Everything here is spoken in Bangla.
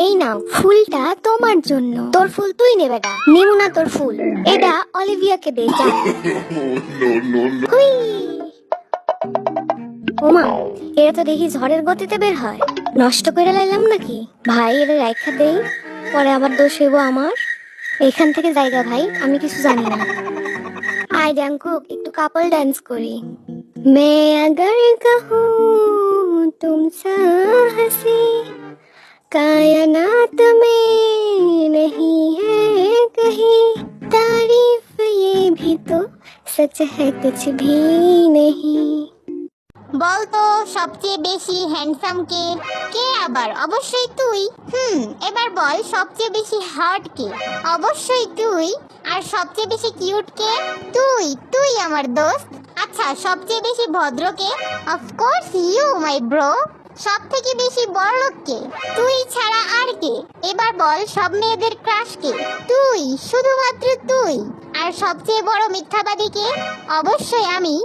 এই নাও ফুলটা তোমার জন্য। তোর ফুল তুই নে বেটা, নিমু না তোর ফুল। এটা অলিভিয়াকে দে যা। হুই। ওমা, এরা তো দেখি ঝড়ের গতিতে বের হয়। নষ্ট করে লাইলাম নাকি? ভাই এদের রাইখা দেই, পরে আবার দোষ হইব আমার। এখান থেকে জায়গা ভাই, আমি কিছু জানি না। আয় জাঙ্কুক, একটু কাপল ডান্স করি। মে अगर कहूँ तुमसे हंसी कायनात में नहीं है कहीं तारीफ ये भी तो सच है कुछ भी नहीं। বলতো সবচেয়ে বেশি হ্যান্ডসাম কে? কে আবার? অবশ্যই তুই। এবার বল সবচেয়ে বেশি হট কে? অবশ্যই তুই। আর সবচেয়ে বেশি কিউট কে? তুই। তুই আমার দোস্ত। আচ্ছা, সবচেয়ে বেশি ভদ্র কে? Of course you my bro. সব থেকে বেশি বড়লোক কে? তুই ছাড়া আর কে? এবার বল সব মেয়েদের ক্রাশ কে? তুই, শুধুমাত্র তুই। আর সবচেয়ে বড় মিথ্যাবাদী কে? অবশ্যই আমি।